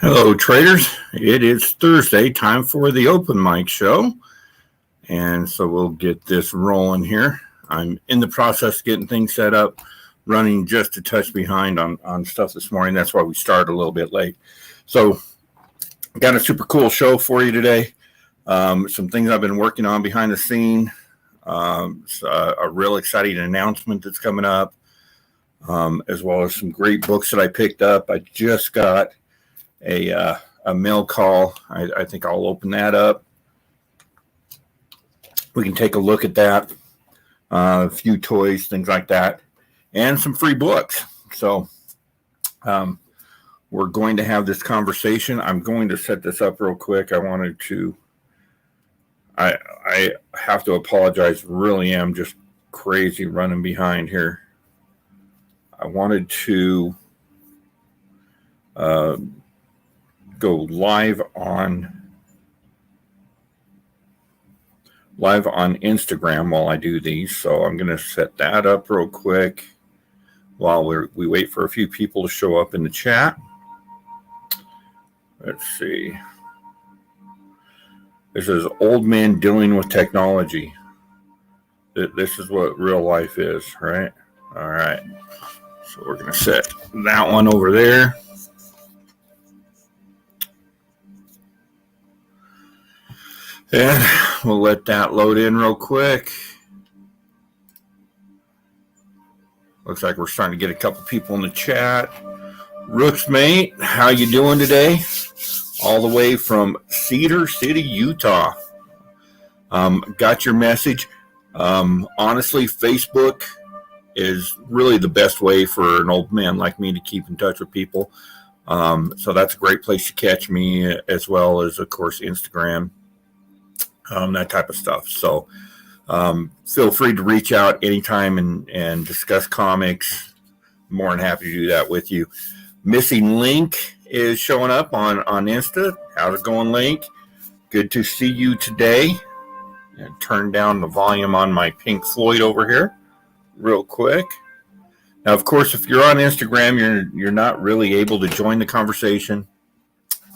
Hello, traders. It is Thursday, time for the open mic show. And so we'll get this rolling here. I'm in the process of getting things set up, running just a touch behind on stuff this morning. That's why we started a little bit late. So, got a super cool show for you today. Some things I've been working on behind the scene. A real exciting announcement that's coming up, as well as some great books that I picked up. I just got a mail call. I think I'll open that up. We can take a look at that. A few toys, things like that, and some free books. So we're going to have this conversation. I'm going to set this up real quick. I have to apologize. Really am just crazy running behind here. I wanted to go live on Instagram while I do these. So I'm going to set that up real quick while we wait for a few people to show up in the chat. Let's see. This is old man dealing with technology. This is what real life is, right? All right. So we're going to set that one over there. And we'll let that load in real quick. Looks like we're starting to get a couple people in the chat. Rooks, mate, how you doing today? All the way from Cedar City, Utah. Got your message. Honestly, Facebook is really the best way for an old man like me to keep in touch with people. So that's a great place to catch me, as well as, of course, Instagram. That type of stuff. So feel free to reach out anytime and discuss comics. More than happy to do that with you. Missing Link is showing up on Insta. How's it going, Link? Good to see you today. And turn down the volume on my Pink Floyd over here real quick. Now, of course, if you're on Instagram, you're not really able to join the conversation.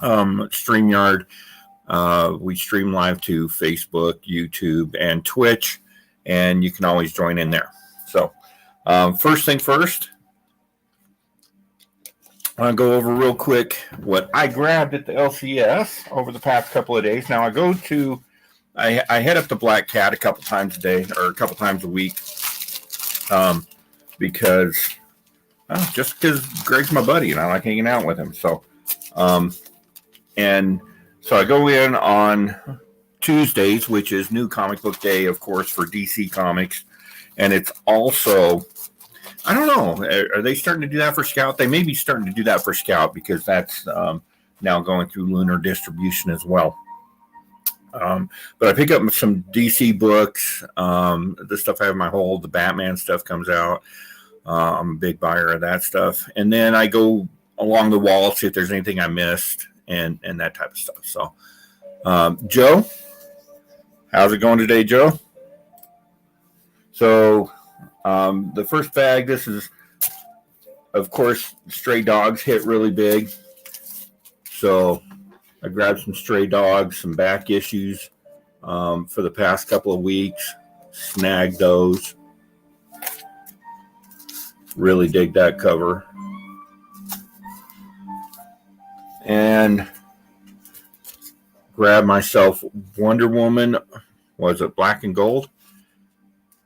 StreamYard. We stream live to Facebook, YouTube, and Twitch, and you can always join in there. So, first thing first, I'll go over real quick what I grabbed at the LCS over the past couple of days. Now, I head up to Black Cat a couple times a day, or a couple times a week, because Greg's my buddy, and I like hanging out with him. So, So I go in on Tuesdays, which is New Comic Book Day, of course, for DC Comics. And it's also, I don't know, are they starting to do that for Scout? They may be starting to do that for Scout, because that's now going through Lunar distribution as well. But I pick up some DC books. The stuff I have in my hold, the Batman stuff comes out. I'm a big buyer of that stuff. And then I go along the wall, see if there's anything I missed. And that type of stuff. So, Joe, how's it going today, Joe? So, the first bag, this is, of course, Stray Dogs hit really big. So, I grabbed some Stray Dogs, some back issues for the past couple of weeks. Snagged those. Really dig that cover. And grab myself Wonder Woman. Was it Black and Gold?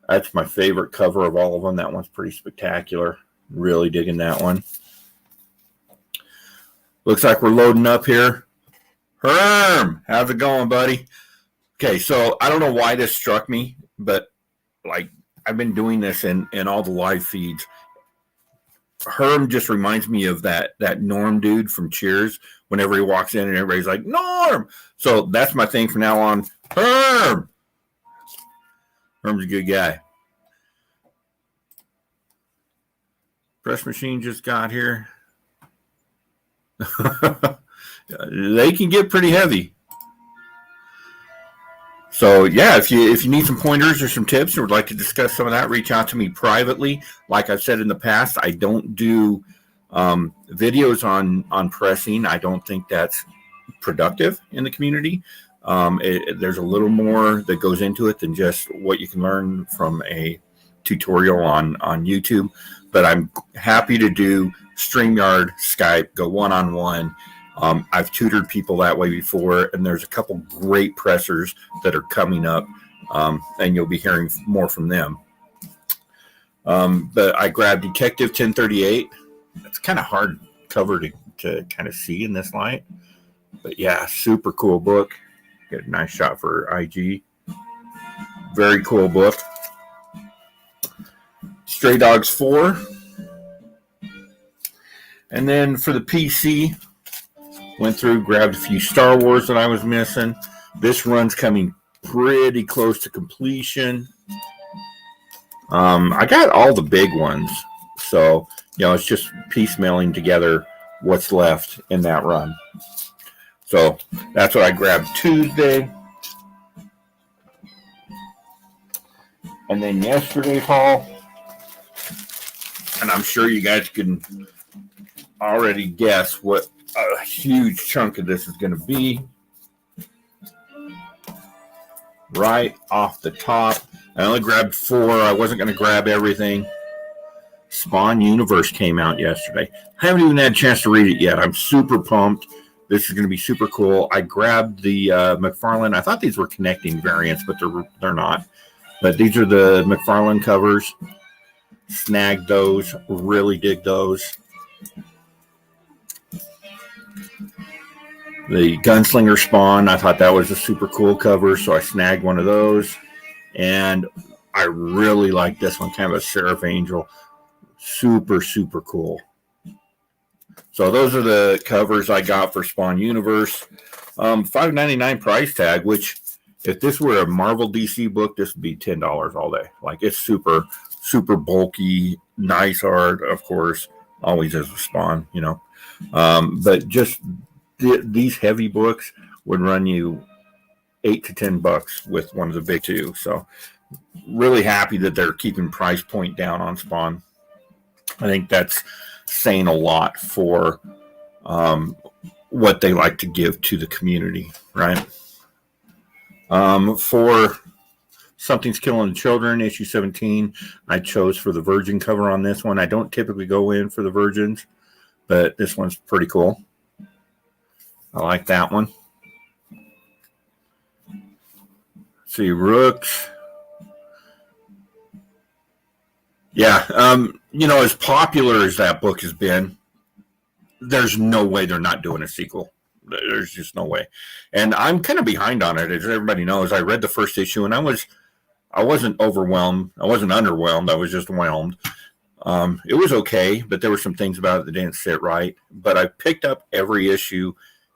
That's my favorite cover of all of them. That one's pretty spectacular. Really digging that one. Looks like we're loading up here. Herm, how's it going, buddy? Okay, so I don't know why this struck me, but like I've been doing this in all the live feeds. Herm just reminds me of that Norm dude from Cheers. Whenever he walks in and everybody's like, Norm! So that's my thing from now on. Herm! Herm's a good guy. Press machine just got here. They can get pretty heavy. So yeah, if you need some pointers or some tips or would like to discuss some of that, reach out to me privately. Like I've said in the past, I don't do Videos on pressing, I don't think that's productive in the community. There's a little more that goes into it than just what you can learn from a tutorial on YouTube. But I'm happy to do StreamYard, Skype, go one-on-one. I've tutored people that way before, and there's a couple great pressers that are coming up, and you'll be hearing more from them. But I grabbed Detective 1038. It's kind of hard cover to kind of see in this light. But yeah, super cool book. Get a nice shot for IG. Very cool book. Stray Dogs 4. And then for the PC, went through, grabbed a few Star Wars that I was missing. This run's coming pretty close to completion. I got all the big ones. So, it's just piecemealing together what's left in that run. So that's what I grabbed Tuesday. And then yesterday's haul. And I'm sure you guys can already guess what a huge chunk of this is going to be. Right off the top. I only grabbed 4. I wasn't going to grab everything. Spawn Universe came out yesterday. I haven't even had a chance to read it yet. I'm super pumped. This is going to be super cool. I grabbed the McFarlane. I thought these were connecting variants, but they're not. But these are the McFarlane covers. Snagged those. Really dig those. The Gunslinger Spawn. I thought that was a super cool cover, so I snagged one of those. And I really like this one, kind of a Seraph Angel. Super, super cool. So those are the covers I got for Spawn Universe. $5.99 price tag, which if this were a Marvel DC book, this would be $10 all day. Like, it's super, super bulky, nice art, of course. Always is with Spawn, But just these heavy books would run you $8 to $10 with one of the big two. So really happy that they're keeping price point down on Spawn. I think that's saying a lot for what they like to give to the community, right? For Something's Killing the Children, issue 17, I chose for the Virgin cover on this one. I don't typically go in for the Virgins, but this one's pretty cool. I like that one. See, Rooks. Yeah, as popular as that book has been, there's no way they're not doing a sequel. There's just no way. And I'm kind of behind on it, as everybody knows. I read the first issue, and I wasn't overwhelmed. I wasn't underwhelmed. I was just whelmed. It was okay, but there were some things about it that didn't sit right. But I picked up every issue,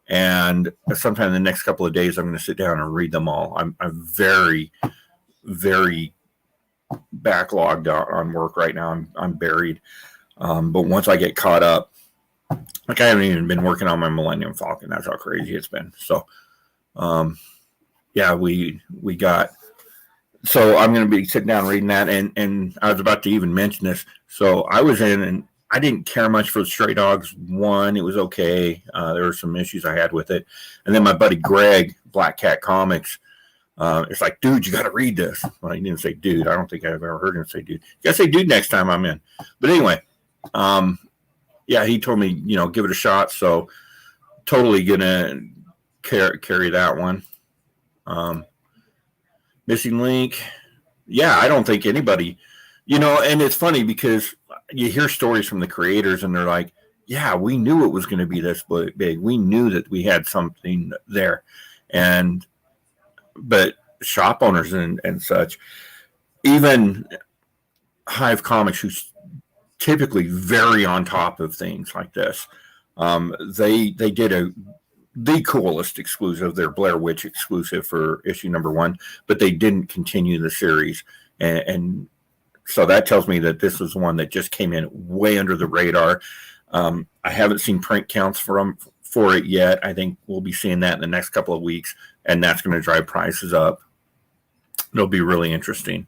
and sometime in the next couple of days, I'm going to sit down and read them all. I'm very, very backlogged on work right now. I'm buried. But once I get caught up, like, I haven't even been working on my Millennium Falcon. That's how crazy it's been. So, we got. So I'm going to be sitting down reading that, and I was about to even mention this. So I was in, and I didn't care much for the Stray Dogs 1. It was okay. There were some issues I had with it, and then my buddy Greg, Black Cat Comics, it's like, dude, you got to read this. Well, he didn't say dude. I don't think I've ever heard him say dude. You got to say dude next time I'm in. But anyway, he told me, give it a shot. So totally gonna carry that one. Missing Link. Yeah, I don't think anybody, and it's funny because you hear stories from the creators and they're like, yeah, we knew it was going to be this big. We knew that we had something there. But shop owners and such, even Hive Comics, who's typically very on top of things like this, they did the coolest exclusive, their Blair Witch exclusive for issue number 1, but they didn't continue the series. And so that tells me that this was one that just came in way under the radar. I haven't seen print counts for it yet. I think we'll be seeing that in the next couple of weeks, and that's going to drive prices up. It'll be really interesting.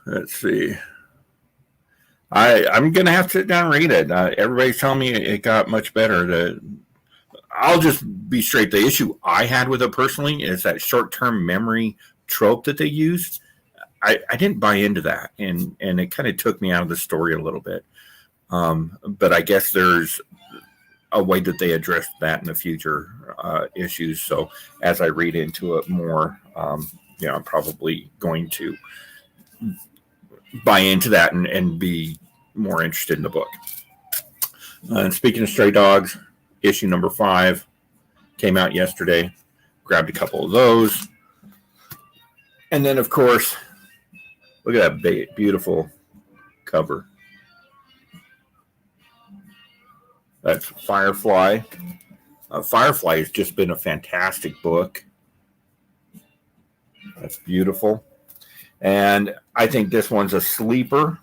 Let's see. I'm gonna have to sit down and read it. Everybody's telling me it got much better. I'll just be straight. The issue I had with it personally is that short-term memory trope that they used. I didn't buy into that, and it kind of took me out of the story a little bit. But I guess there's a way that they address that in the future issues. So as I read into it more, I'm probably going to buy into that and be more interested in the book. And speaking of stray dogs, issue number 5 came out yesterday. Grabbed a couple of those. And then, of course, look at that beautiful cover. That's Firefly. Firefly has just been a fantastic book. That's beautiful. And I think this one's a sleeper.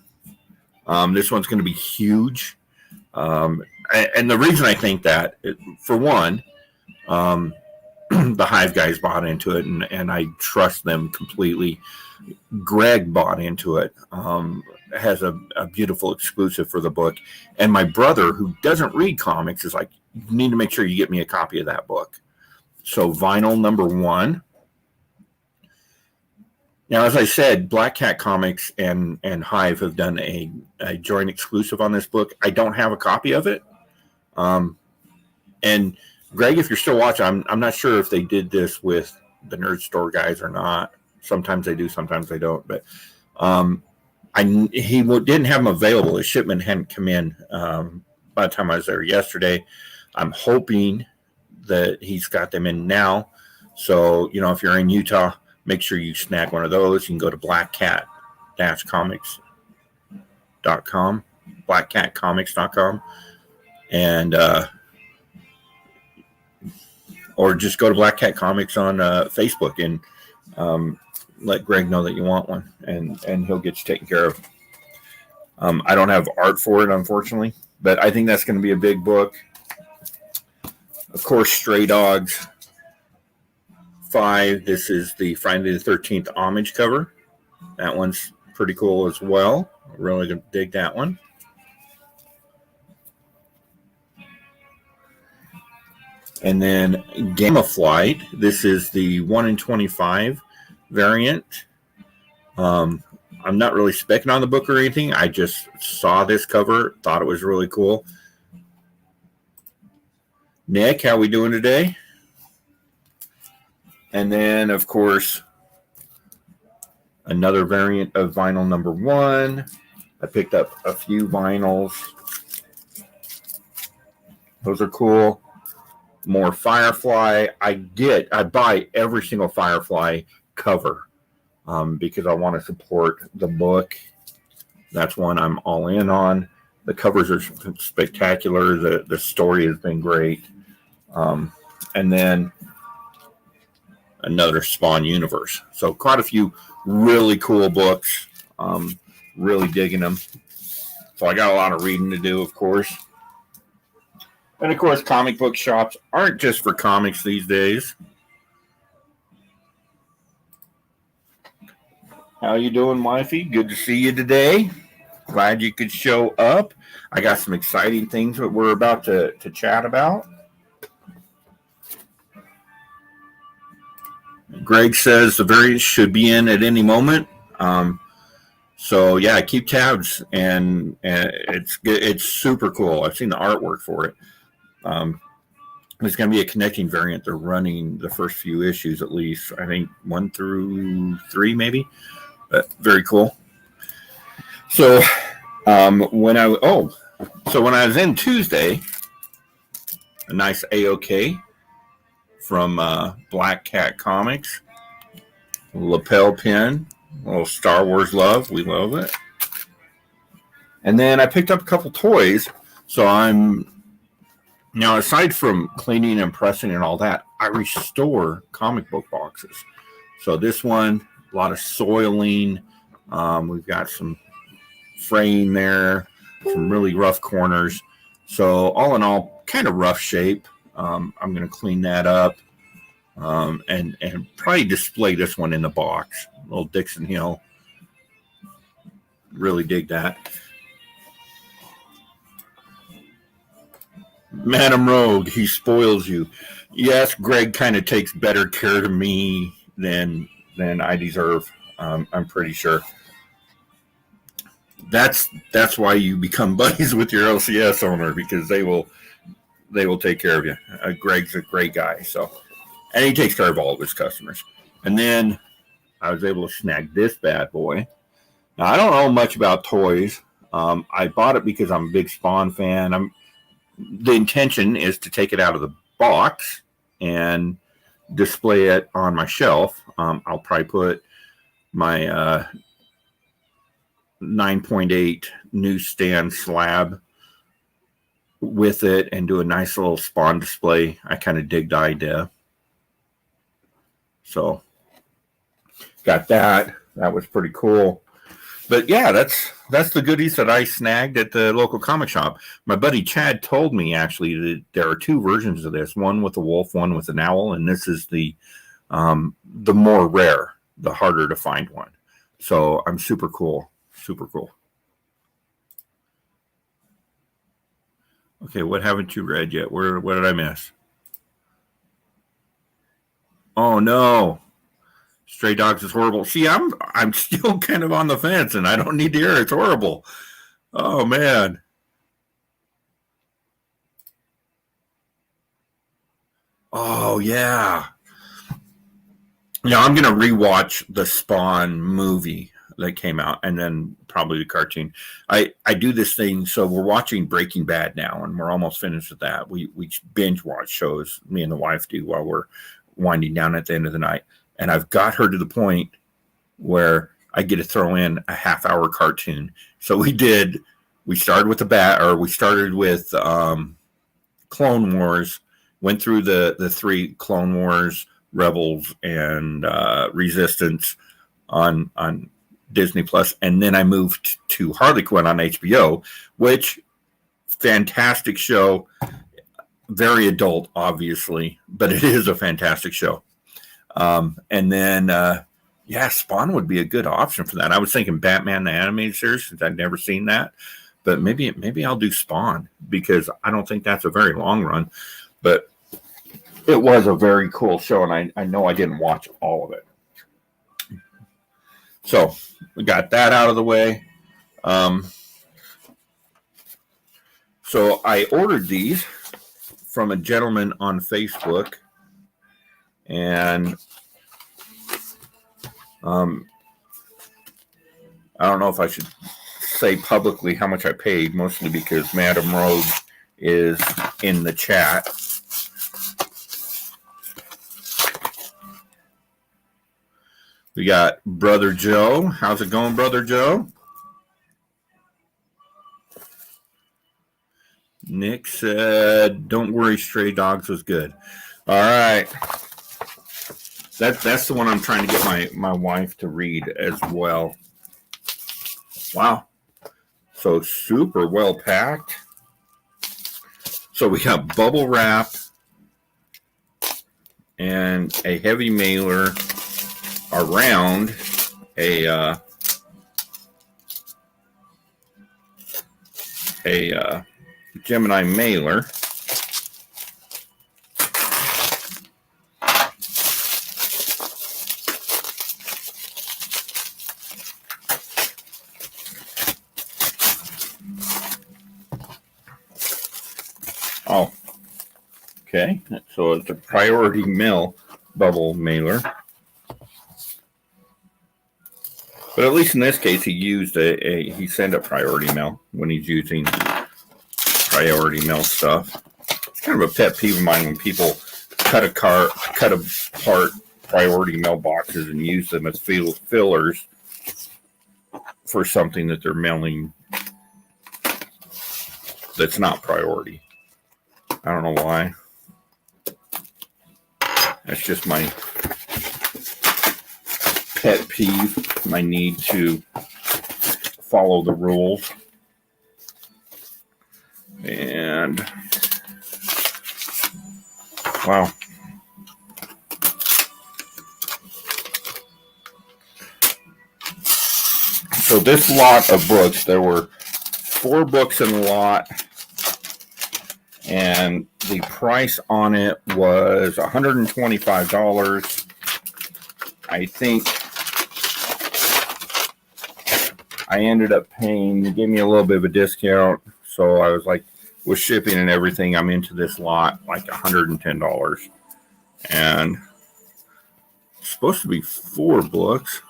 This one's going to be huge. And the reason I think that, for one, the Hive guys bought into it, and I trust them completely. Greg bought into it. Has a beautiful exclusive for the book. And my brother, who doesn't read comics, is like, you need to make sure you get me a copy of that book. So vinyl number 1. Now, as I said, Black Cat Comics and Hive have done a joint exclusive on this book. I don't have a copy of it. And Greg, if you're still watching, I'm not sure if they did this with the Nerd Store guys or not. Sometimes they do, sometimes they don't. But he didn't have them available. His shipment hadn't come in by the time I was there yesterday. I'm hoping that he's got them in now. So, if you're in Utah, make sure you snag one of those. You can go to blackcat-comics.com, blackcatcomics.com, and or just go to Black Cat Comics on Facebook and let Greg know that you want one, and he'll get you taken care of. I don't have art for it, unfortunately, but I think that's going to be a big book. Of course, Stray Dogs 5. This is the Friday the 13th homage cover. That one's pretty cool as well. Really gonna dig that one. And then Gamma Flight. This is the 1 in 25 variant. I'm not really specking on the book or anything. I just saw this cover, thought it was really cool. Nick, how we doing today? And then, of course, another variant of vinyl number 1. I picked up a few vinyls. Those are cool. More Firefly. I buy every single Firefly cover because I want to support the book. That's one I'm all in on. The covers are spectacular. The story has been great. And then another Spawn universe. So quite a few really cool books. Really digging them. So I got a lot of reading to do, of course. And of course, comic book shops aren't just for comics these days. How you doing, wifey? Good to see you today. Glad you could show up. I got some exciting things that we're about to chat about. Greg says the variants should be in at any moment. So yeah, keep tabs, and it's super cool. I've seen the artwork for it. There's going to be a connecting variant. They're running the first few issues, at least. I think 1 through 3, maybe. But very cool. So when I was in Tuesday, a nice AOK from Black Cat Comics, lapel pin, a little Star Wars love. We love it. And then I picked up a couple toys. So now, aside from cleaning and pressing and all that, I restore comic book boxes. So this one, a lot of soiling. We've got some fraying there, some really rough corners. So all in all, kind of rough shape. I'm going to clean that up and probably display this one in the box. Little Dixon Hill. Really dig that. Madam Rogue, he spoils you. Yes, Greg kind of takes better care of me than I deserve. I'm pretty sure. That's why you become buddies with your LCS owner, because they will take care of you. Greg's a great guy, so, and he takes care of all of his customers. And then I was able to snag this bad boy. Now I don't know much about toys. I bought it because I'm a big Spawn fan. The intention is to take it out of the box and display it on my shelf. I'll probably put my 9.8 newsstand slab with it and do a nice little Spawn display. I kind of dig the idea. So got that. That was pretty cool. But yeah, that's the goodies that I snagged at the local comic shop. My buddy Chad told me actually that there are two versions of this, one with a wolf, one with an owl, and this is the more rare, the harder to find one. So I'm super cool. Super cool. Okay, what haven't you read yet? What did I miss? Oh no. Stray Dogs is horrible. See, I'm still kind of on the fence, and I don't need to hear it's horrible. Oh man. Oh yeah. Yeah, I'm gonna rewatch the Spawn movie that came out, and then probably the cartoon. I do this thing, so we're watching Breaking Bad now, and we're almost finished with that. We binge watch shows, me and the wife do, while we're winding down at the end of the night. And I've got her to the point where I get to throw in a half-hour cartoon. So we started with Clone Wars, went through the three Clone Wars, Rebels, and Resistance on Disney Plus, and then I moved to Harley Quinn on HBO, which fantastic show, very adult, obviously, but it is a fantastic show. And then, Spawn would be a good option for that. I was thinking Batman the Animated Series, since I'd never seen that, but maybe I'll do Spawn, because I don't think that's a very long run, but it was a very cool show, and I know I didn't watch all of it. So we got that out of the way. So I ordered these from a gentleman on Facebook, and I don't know if I should say publicly how much I paid, mostly because Madam Rogue is in the chat. We got Brother Joe. How's it going, Brother Joe? Nick said, "Don't worry, Stray Dogs was good." All right. That's the one I'm trying to get my wife to read as well. Wow. So super well packed. So we got bubble wrap and a heavy mailer around a Gemini mailer. Oh, okay. So it's a priority mail bubble mailer. But at least in this case, he used he sent a priority mail when he's using priority mail stuff. It's kind of a pet peeve of mine when people cut apart priority mail boxes and use them as fillers for something that they're mailing that's not priority. I don't know why. That's just my pet peeve, my need to follow the rules. And wow. So this lot of books, there were 4 books in the lot, and the price on it was $125. I think I ended up paying, they gave me a little bit of a discount, so I was like, with shipping and everything, I'm into this lot like $110. And it's supposed to be 4 books.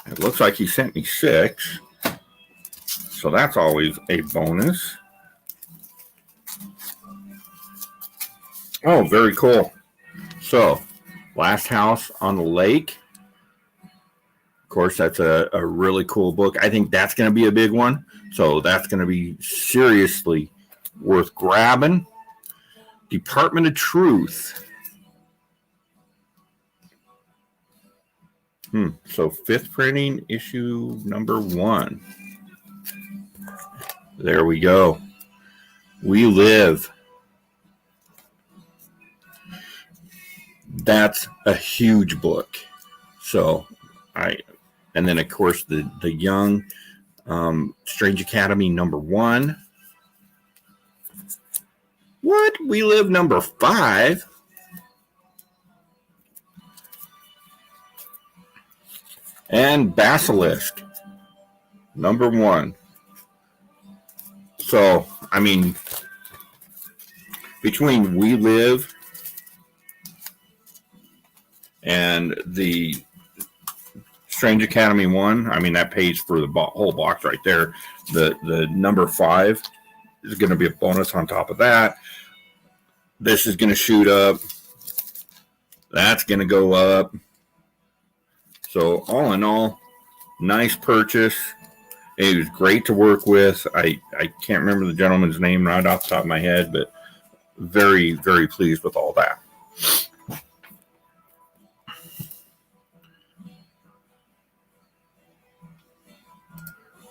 It looks like he sent me 6. So that's always a bonus. Oh, very cool. So, Last House on the Lake. Of course, that's a really cool book. I think that's going to be a big one. So that's going to be seriously worth grabbing. Department of Truth. So 5th printing, issue number 1. There we go. We Live. That's a huge book. So and then of course the Young Strange Academy number 1. What? We Live number 5. And Basilisk number 1. So, I mean, between We Live and the Strange Academy 1, I mean, that pays for the whole box right there. The number 5 is going to be a bonus on top of that. This is going to shoot up. That's going to go up. So all in all, nice purchase. It was great to work with. I can't remember the gentleman's name right off the top of my head, but very, very pleased with all that.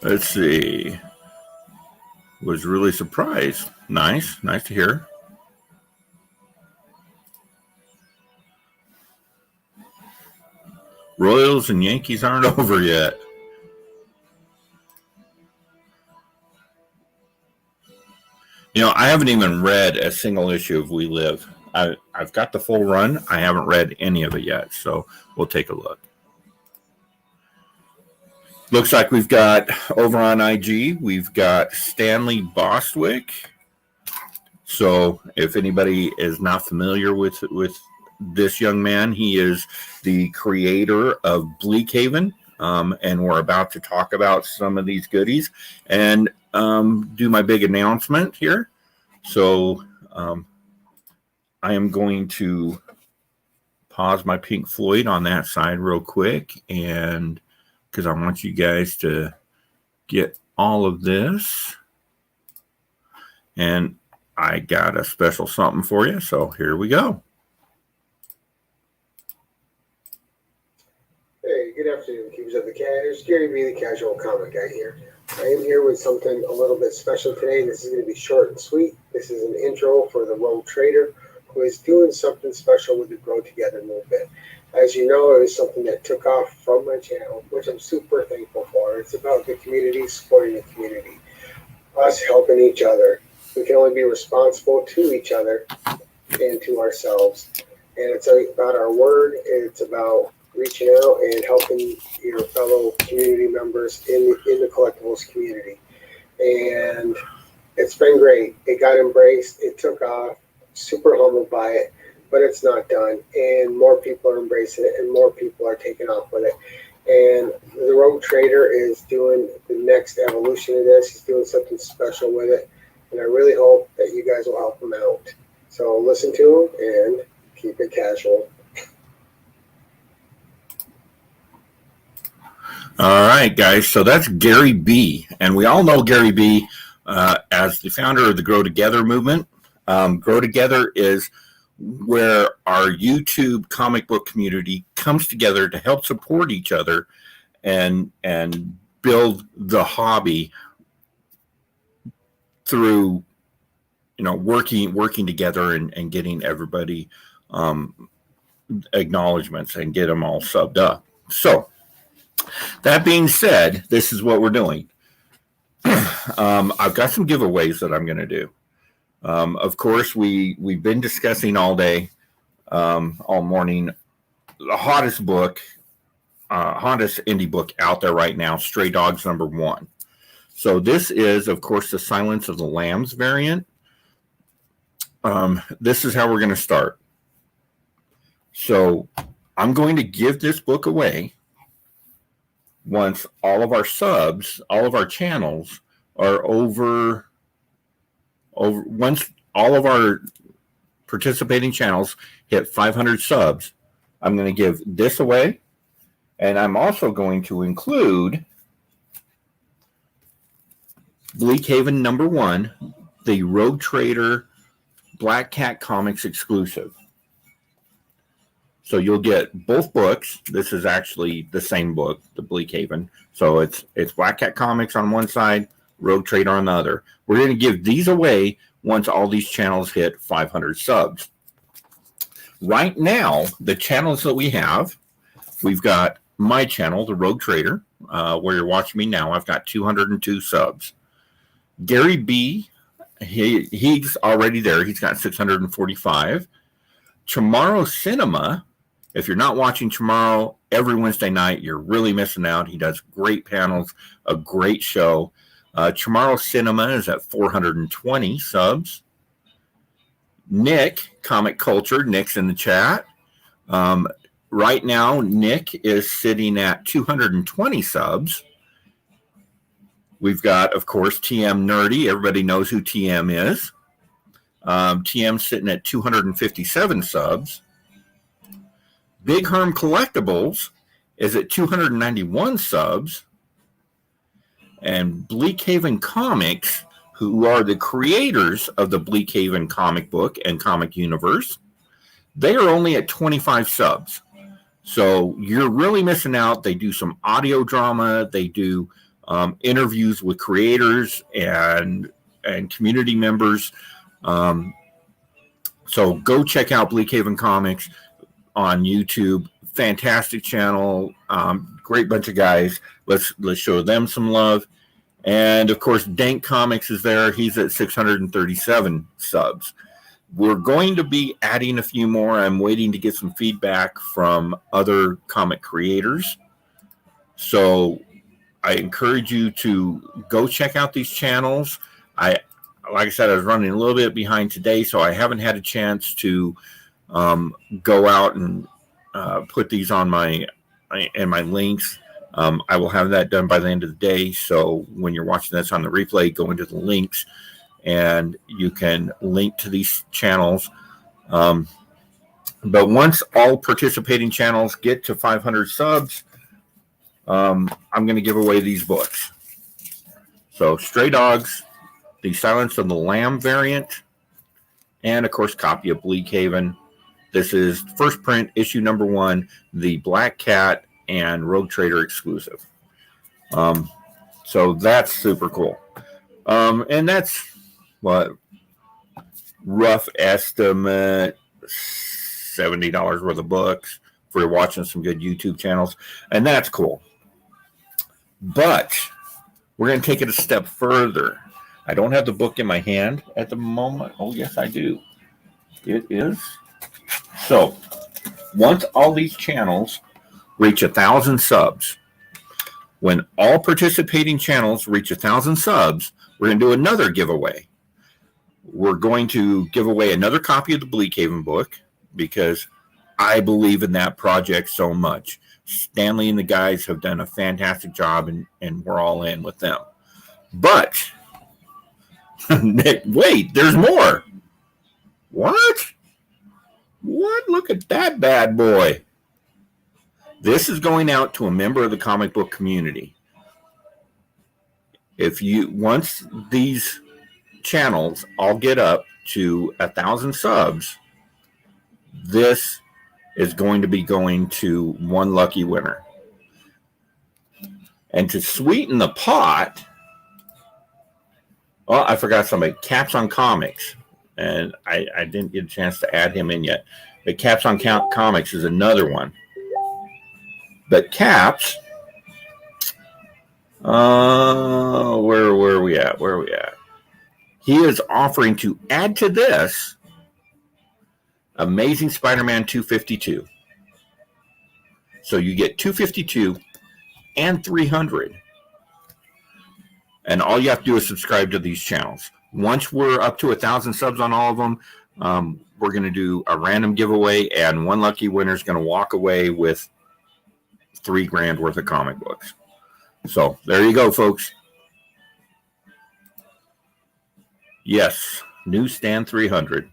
Let's see. Was really surprised. Nice to hear. Royals and Yankees aren't over yet. You know, I haven't even read a single issue of We Live. I've got the full run. I haven't read any of it yet, so we'll take a look. Looks like we've got, over on IG, we've got Stanley Bostwick. So if anybody is not familiar with this young man, he is the creator of Bleakhaven, and we're about to talk about some of these goodies and do my big announcement here. So I am going to pause my Pink Floyd on that side real quick, and because I want you guys to get all of this, and I got a special something for you, so here we go. Hey, good afternoon, Keepers of the Cat. It's Gary B, the Casual Comic Guy here. I am here with something a little bit special today. This is going to be short and sweet. This is an intro for the Rogue Trader, who is doing something special with the Grow Together movement. As you know, it was something that took off from my channel, which I'm super thankful for. It's about the community, supporting the community, us helping each other. We can only be responsible to each other and to ourselves. And it's about our word, and it's about reaching out and helping your fellow community members in the collectibles community. And it's been great. It got embraced. It took off. Super humbled by it, but it's not done. And more people are embracing it, and more people are taking off with it. And the Rogue Trader is doing the next evolution of this. He's doing something special with it. And I really hope that you guys will help him out. So listen to him and keep it casual. All right, guys. So that's Gary B. And we all know Gary B. As the founder of the Grow Together movement. Grow Together is where our YouTube comic book community comes together to help support each other and build the hobby through, working together and getting everybody acknowledgments and get them all subbed up. So that being said, this is what we're doing. I've got some giveaways that I'm going to do. Of course, we've been discussing all day, all morning, the hottest book, hottest indie book out there right now, Stray Dogs #1. So this is, of course, the Silence of the Lambs variant. This is how we're going to start. So I'm going to give this book away once all of our subs, all of our channels are over once all of our participating channels hit 500 subs. I'm going to give this away, and I'm also going to include Bleak Haven #1, the Rogue Trader Black Cat Comics exclusive. So you'll get both books. This is actually the same book, the Bleak Haven. So it's Black Cat Comics on one side, Rogue Trader on the other. We're going to give these away once all these channels hit 500 subs. Right now, the channels that we have, we've got my channel, the Rogue Trader, where you're watching me now. I've got 202 subs. Gary B, he's already there. He's got 645. Tomorrow Cinema, if you're not watching Tomorrow every Wednesday night, you're really missing out. He does great panels, a great show. Tomorrow Cinema is at 420 subs. Nick, Comic Culture, Nick's in the chat. Right now, Nick is sitting at 220 subs. We've got, of course, TM Nerdy. Everybody knows who TM is. TM's sitting at 257 subs. Big Herm Collectibles is at 291 subs. And Bleak Haven Comics, who are the creators of the Bleak Haven comic book and comic universe, they are only at 25 subs. So you're really missing out. They do some audio drama. They do interviews with creators and community members. So go check out Bleak Haven Comics on YouTube. Fantastic channel. Great bunch of guys. Let's show them some love. And of course, Dank Comics is there. He's at 637 subs. We're going to be adding a few more. I'm waiting to get some feedback from other comic creators. So I encourage you to go check out these channels. Like I said, I was running a little bit behind today, so I haven't had a chance to go out and put these on my links. I will have that done by the end of the day. So when you're watching this on the replay, go into the links and you can link to these channels. But once all participating channels get to 500 subs, I'm going to give away these books. So Stray Dogs, the Silence of the Lamb variant, and of course, copy of Bleak Haven. This is first print, issue #1, the Black Cat and Rogue Trader exclusive. So that's super cool. And that's what rough estimate $70 worth of books for watching some good YouTube channels, and that's cool. But we're going to take it a step further. I don't have the book in my hand at the moment. Oh, yes, I do. It is. So once all these channels reach 1,000 subs, when all participating channels reach 1,000 subs, we're going to do another giveaway. We're going to give away another copy of the Bleak Haven book because I believe in that project so much. Stanley and the guys have done a fantastic job, and we're all in with them. But, wait, there's more. What? What? Look at that bad boy. This is going out to a member of the comic book community. Once these channels all get up to 1,000 subs, this is going to be going to one lucky winner. And to sweeten the pot, oh, I forgot somebody. Caps on Comics. And I didn't get a chance to add him in yet. But Caps on Comics is another one. But Caps, where are we at? he is offering to add to this Amazing Spider-Man 252. So you get 252 and 300. And all you have to do is subscribe to these channels. Once we're up to 1,000 subs on all of them, we're going to do a random giveaway, and one lucky winner is going to walk away with $3,000 worth of comic books. So there you go, folks. Yes, Newsstand 300.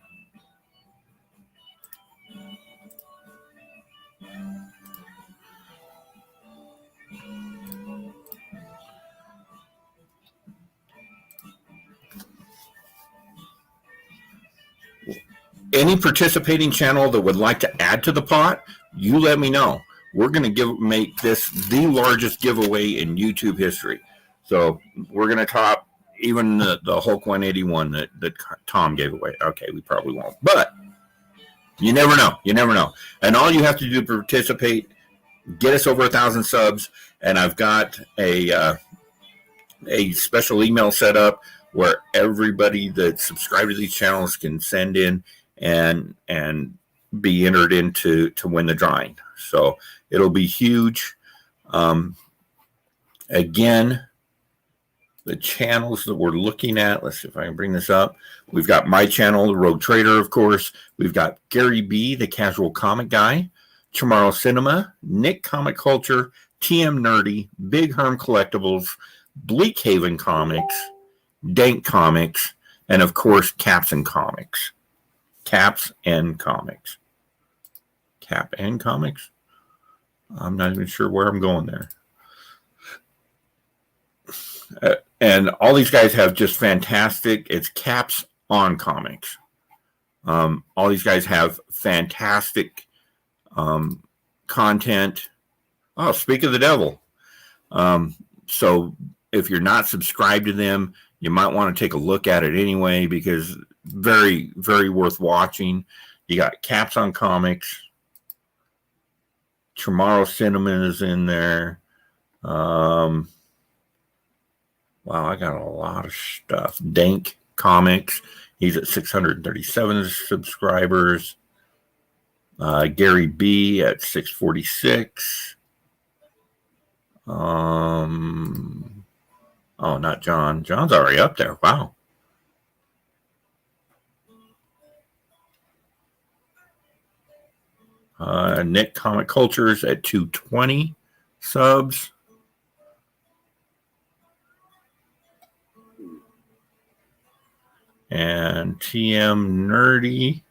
Any participating channel that would like to add to the pot, you let me know. We're going to make this the largest giveaway in YouTube history. So we're going to top even the Hulk 181 that Tom gave away. Okay, we probably won't, but you never know. You never know. And all you have to do to participate, get us over 1,000 subs, and I've got a special email set up where everybody that subscribed to these channels can send in and be entered into to win the drawing. So it'll be huge. Again, the channels that we're looking at, let's see if I can bring this up. We've got my channel, The Rogue Trader, of course. We've got Gary B, the Casual Comic Guy, Tomorrow Cinema, Nick Comic Culture, TM Nerdy, Big Herm Collectibles, Bleak Haven Comics, Dank Comics, and of course, Caps and Comics. Caps and Comics. Cap and Comics? I'm not even sure where I'm going there. And all these guys have just fantastic, it's Caps on Comics. All these guys have fantastic content. Oh, speak of the devil. So if you're not subscribed to them, you might want to take a look at it anyway, because very, very worth watching. You got Caps on Comics. Tomorrow Cinnamon is in there. Wow, I got a lot of stuff. Dank Comics. He's at 637 subscribers. Gary B at 646. Oh, not John. John's already up there. Wow. Nick Comic Cultures at 220 subs. And TM Nerdy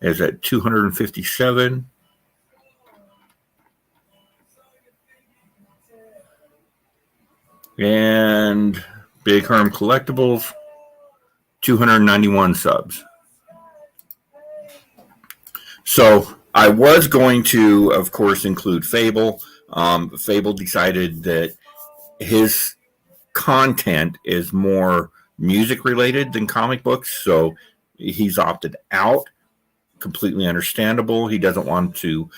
is at 257. And Big Herm Collectibles, 291 subs. So I was going to, of course, include Fable. Fable decided that his content is more music related than comic books, so he's opted out. Completely understandable. He doesn't want to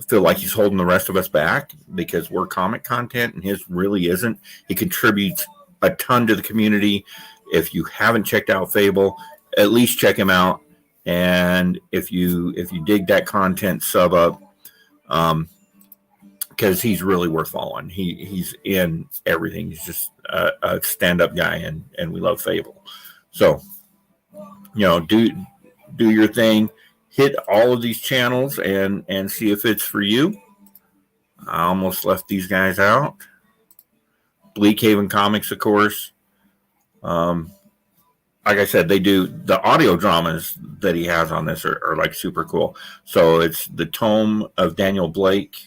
feel like he's holding the rest of us back because we're comic content and his really isn't. He contributes a ton to the community. If you haven't checked out Fable, at least check him out. And if you dig that content, sub up, because he's really worth following. He's in everything. He's just a stand-up guy, and we love Fable. So, do your thing. Hit all of these channels and see if it's for you. I almost left these guys out. Bleak Haven Comics, of course. Like I said, they do the audio dramas that he has on this are like super cool. So it's the Tome of Daniel Blake,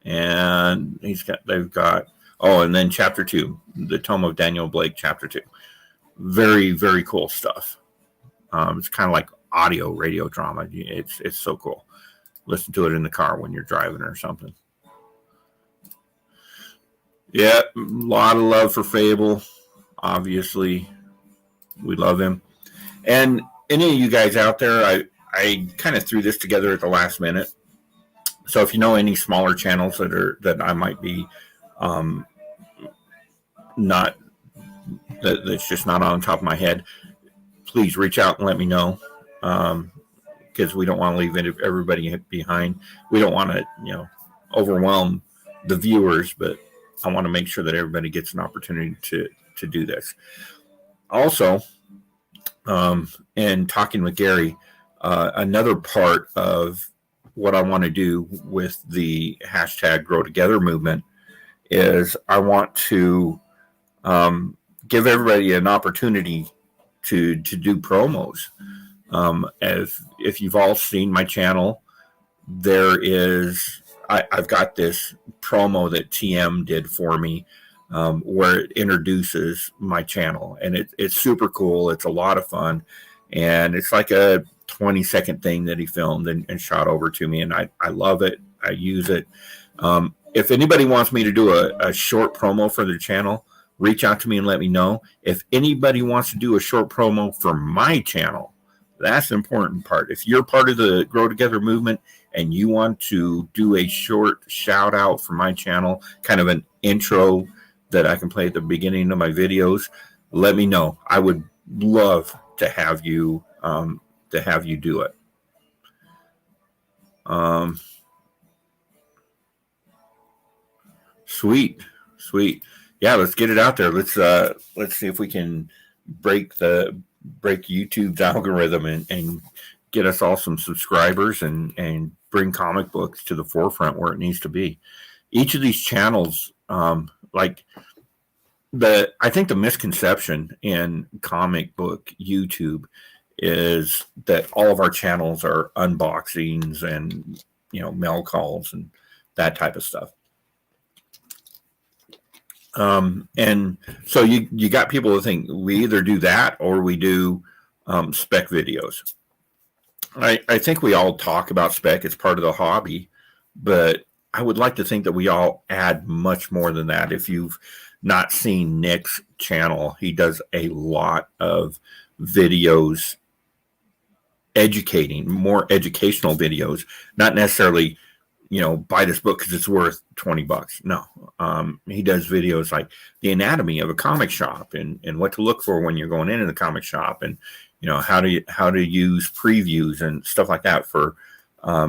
and they've got and then Chapter 2, the Tome of Daniel Blake, Chapter 2. Very, very cool stuff. It's kind of like audio radio drama. It's so cool. Listen to it in the car when you're driving or something. Yeah, a lot of love for Fable. Obviously, we love him. And any of you guys out there, I kind of threw this together at the last minute. So if you know any smaller channels that I might be not that's just not on top of my head, please reach out and let me know. Because we don't want to leave everybody behind. We don't want to, overwhelm the viewers, but I want to make sure that everybody gets an opportunity to do this. Also, and talking with Gary, another part of what I want to do with the hashtag Grow Together movement is I want to give everybody an opportunity to do promos. If you've all seen my channel, I've got this promo that TM did for me, where it introduces my channel, and it's super cool. It's a lot of fun, and it's like a 20-second thing that he filmed and shot over to me, and I love it. I use it. If anybody wants me to do a short promo for their channel, reach out to me and let me know. If anybody wants to do a short promo for my channel, that's the important part. If you're part of the Grow Together movement and you want to do a short shout out for my channel, kind of an intro that I can play at the beginning of my videos, let me know. I would love to have you do it. Sweet. Yeah, let's get it out there. Let's see if we can break YouTube's algorithm and get us all some subscribers and bring comic books to the forefront where it needs to be. Each of these channels, I think the misconception in comic book YouTube is that all of our channels are unboxings and mail calls and that type of stuff. And so you got people who think we either do that or we do spec videos. I think we all talk about spec. It's part of the hobby, but I would like to think that we all add much more than that. If you've not seen Nick's channel, he does a lot of videos educating, more educational videos, not necessarily buy this book because it's worth $20. No, he does videos like the anatomy of a comic shop and what to look for when you're going into the comic shop, and how to use previews and stuff like that for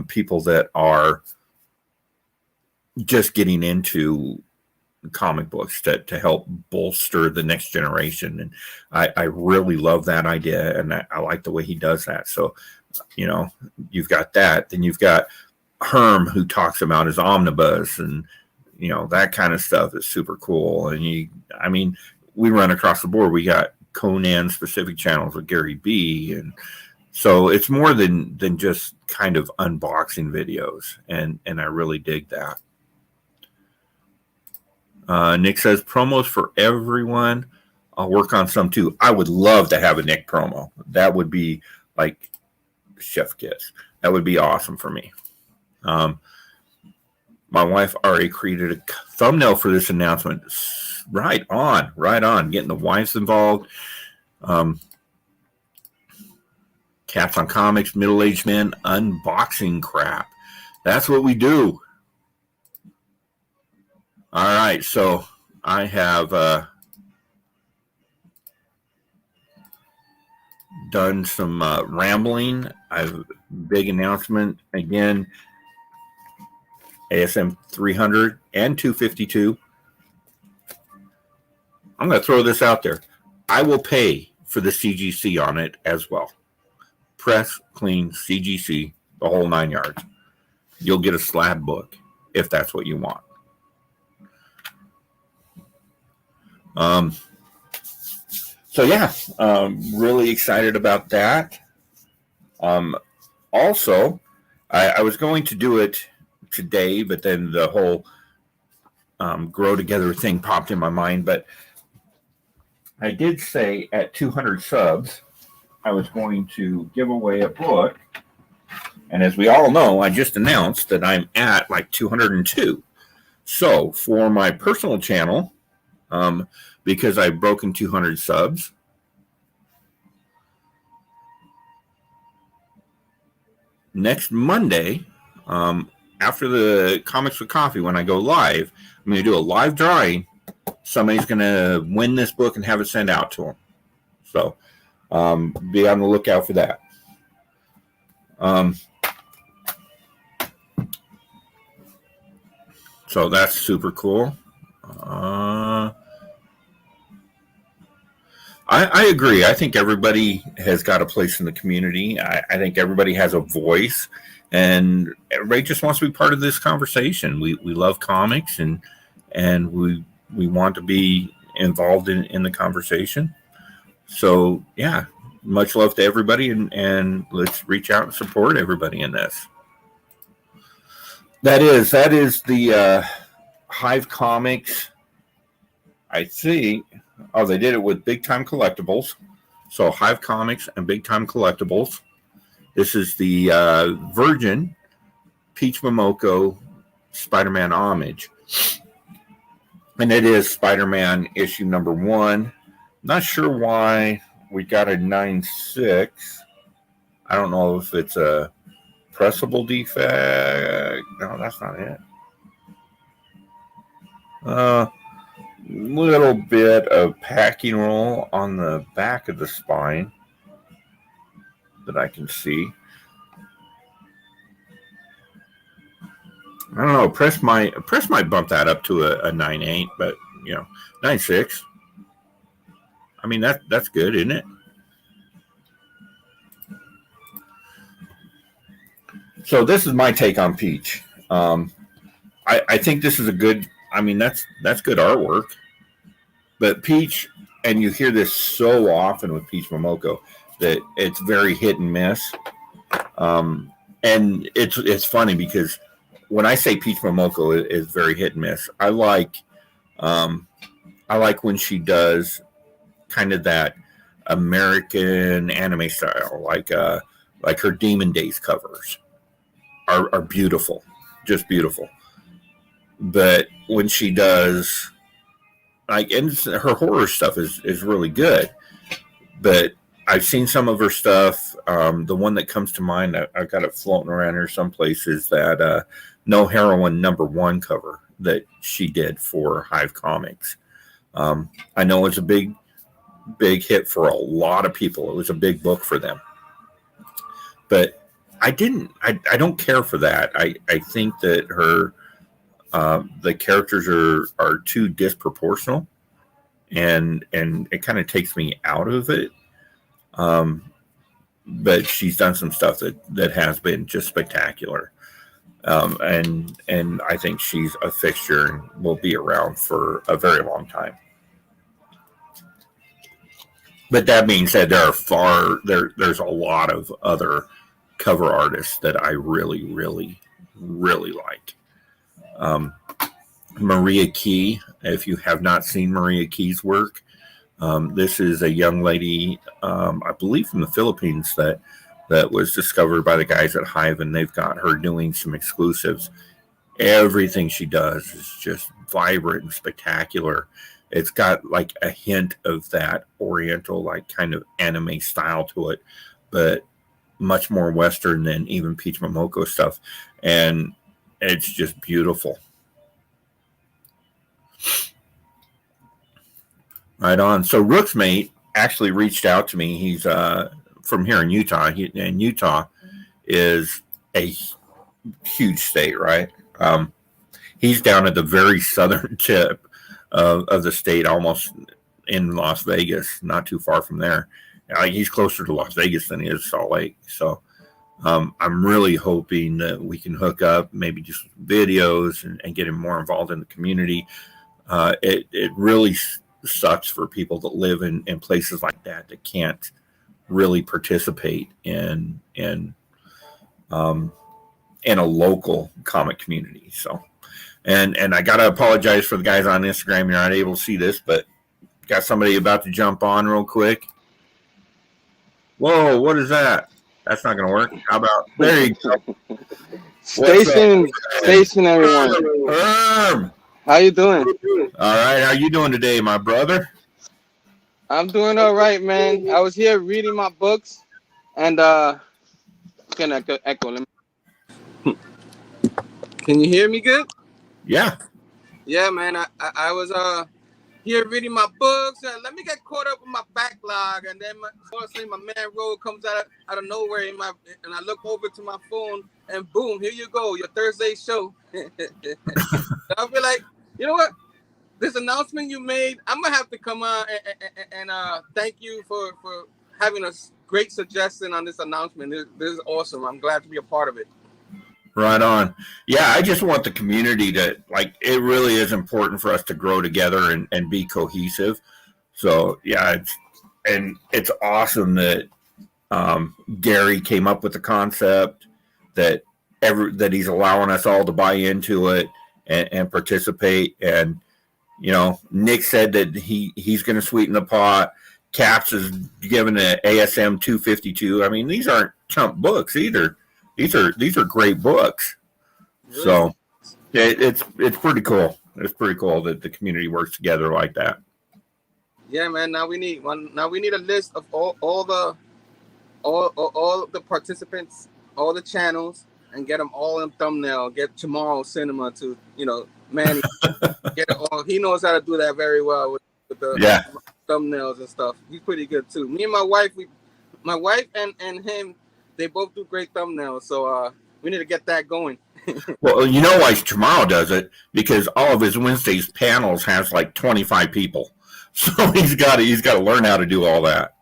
people that are just getting into comic books to help bolster the next generation. And I really love that idea, and I like the way he does that. So you've got that. Then you've got Herm, who talks about his omnibus, and that kind of stuff is super cool. And we run across the board. We got Conan specific channels with Gary B, and so it's more than just kind of unboxing videos, and I really dig that. Nick says promos for everyone. I'll work on some too. I would love to have a Nick promo. That would be like chef kiss. That would be awesome for me. My wife already created a thumbnail for this announcement. Right on. Getting the wives involved. Cats on Comics, middle-aged men, unboxing crap. That's what we do. All right, so I have done some rambling. I have a big announcement again. ASM 300 and 252. I'm going to throw this out there. I will pay for the CGC on it as well. Press, clean, CGC, the whole 9 yards. You'll get a slab book if that's what you want. So yeah, really excited about that. Also, I was going to do it today, but then the whole Grow Together thing popped in my mind. But I did say at 200 subs, I was going to give away a book. And as we all know, I just announced that I'm at like 202. So for my personal channel, because I've broken 200 subs, next Monday, after the Comics with Coffee, when I go live, I'm going to do a live drawing somebody's going to win this book and have it sent out to them. So be on the lookout for that. So that's super cool. I agree. I think everybody has got a place in the community. I think everybody has a voice, and everybody just wants to be part of this conversation. We love comics, and we want to be involved in the conversation. So yeah, much love to everybody, and let's reach out and support everybody in this. That is the Hive Comics. I see. Oh, they did it with Big Time Collectibles. So Hive Comics and Big Time Collectibles. This is the Virgin Peach Momoko Spider-Man homage. And it is Spider-Man issue number 1. Not sure why we got a 9.6. I don't know if it's a pressable defect. No, that's not it. Little bit of packing roll on the back of the spine that I can see. I don't know. Press might bump that up to a 9.8, but 9.6. I mean that's good, isn't it? So this is my take on Peach. I think this is a good. I mean that's good artwork, but Peach, and you hear this so often with Peach Momoko that it's very hit and miss, and it's funny because when I say Peach Momoko is very hit and miss, I like when she does kind of that American anime style, like her Demon Days covers are beautiful, just beautiful. But when she does, and her horror stuff is really good. But I've seen some of her stuff. The one that comes to mind, I've got it floating around here someplace, is that No Heroine #1 cover that she did for Hive Comics. I know it's a big hit for a lot of people. It was a big book for them. But I don't care for that. I think that her the characters are too disproportional, and it kind of takes me out of it. But she's done some stuff that has been just spectacular, and I think she's a fixture and will be around for a very long time. But that being said, there's a lot of other cover artists that I really, really, really like. Maria Key, if you have not seen Maria Key's work, this is a young lady, I believe from the Philippines, that was discovered by the guys at Hive, and they've got her doing some exclusives. Everything she does is just vibrant and spectacular. It's got like a hint of that Oriental, like kind of anime style to it, but much more Western than even Peach Momoko stuff. And it's just beautiful. Right on. So Rooksmate actually reached out to me. He's from here in Utah. And Utah is a huge state, right? He's down at the very southern tip of the state, almost in Las Vegas, not too far from there. He's closer to Las Vegas than he is Salt Lake. So I'm really hoping that we can hook up, maybe just videos and get him more involved in the community. It really sucks for people that live in places like that can't really participate in a local comic community. So, and I gotta apologize for the guys on Instagram. You're not able to see this, but got somebody about to jump on real quick. Whoa, what is that? That's not gonna work. How about there you go? Station, everyone. Herm, how you doing? All right, how you doing today, my brother? I'm doing all right, man. I was here reading my books, and can echo. Can you hear me good? Yeah. Yeah, man. I was here reading my books. Let me get caught up with my backlog, and then all of a sudden my man Road comes out of nowhere and I look over to my phone, and boom, here you go, your Thursday show. I'll be like, you know what? This announcement you made, I'm gonna have to come on and thank you for having a great suggestion on this announcement. This is awesome. I'm glad to be a part of it. Right on. Yeah, I just want the community to, like, it really is important for us to grow together and be cohesive. So yeah, it's awesome that Gary came up with the concept, that he's allowing us all to buy into it and participate. And Nick said that he's going to sweeten the pot. Caps is given an ASM 252. I mean, these aren't chump books either. These are great books. Really? So it's pretty cool. It's pretty cool that the community works together like that. Yeah, man. Now we need a list of all the participants, all the channels, and get them all in thumbnail. Get Tomorrow Cinema to Manny. Get it all. He knows how to do that very well with the thumbnails and stuff. He's pretty good too. Me and my wife and him, they both do great thumbnails. So we need to get that going. Well, you know why Tomorrow does it? Because all of his Wednesdays panels has like 25 people. So he's got to learn how to do all that.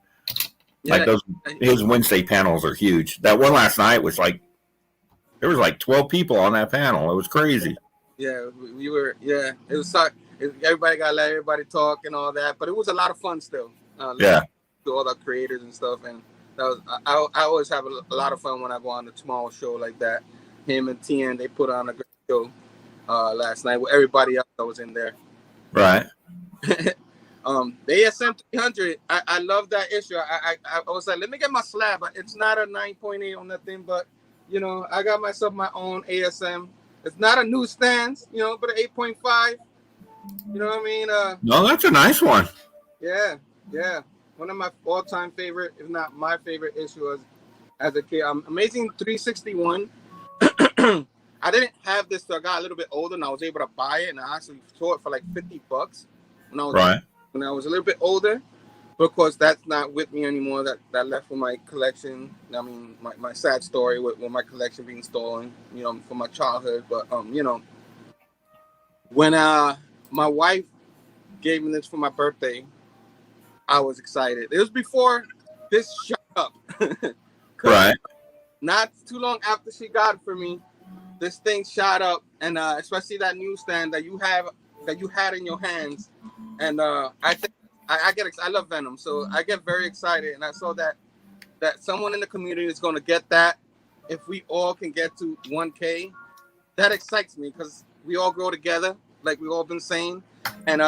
Yeah, like his Wednesday panels are huge. That one last night was like, there was like 12 people on that panel. It was crazy. Yeah, we were. Yeah, it was. Everybody got to let everybody talk and all that, but it was a lot of fun still. To all the creators and stuff, and that was. I always have a lot of fun when I go on the Tomorrow show like that. Him and Tien, they put on a great show last night with everybody else that was in there. Right. The ASM 300, I love that issue. I was like, let me get my slab. It's not a 9.8 or nothing, but I got myself my own ASM. It's not a newsstand, but an 8.5. You know what I mean? No, that's a nice one. Yeah. One of my all-time favorite, if not my favorite issue as a kid. Amazing 361. I didn't have this till I got a little bit older, and I was able to buy it, and I actually saw it for like $50 when I was a little bit older. But of course, that's not with me anymore. That left for my collection. I mean, my sad story with my collection being stolen, from my childhood. But when my wife gave me this for my birthday, I was excited. It was before this shut up. Right. Not too long after she got it for me, this thing shot up, and especially that newsstand that you had in your hands, and I love Venom, so I get very excited, and I saw that someone in the community is going to get that. If we all can get to 1K, that excites me because we all grow together, like we've all been saying, and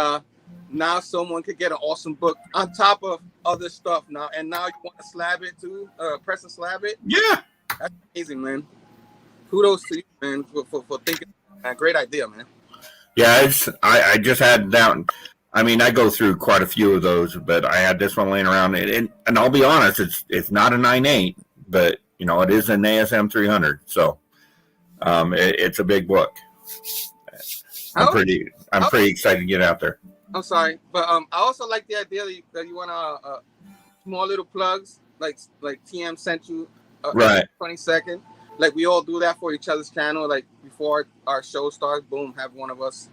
now someone could get an awesome book on top of other stuff now, and now you want to slab it too, press and slab it. Yeah. That's amazing, man. Kudos to you, man, for thinking. Great idea, man. Yeah, I just had down. I mean, I go through quite a few of those, but I had this one laying around, and I'll be honest, it's not a 9.8, but it is an ASM 300, so it's a big book. I'm pretty excited to get out there. I'm sorry, but I also like the idea that you want small little plugs, like TM sent you. Right. 22nd. Like we all do that for each other's channel. Like before our show starts, boom, have one of us.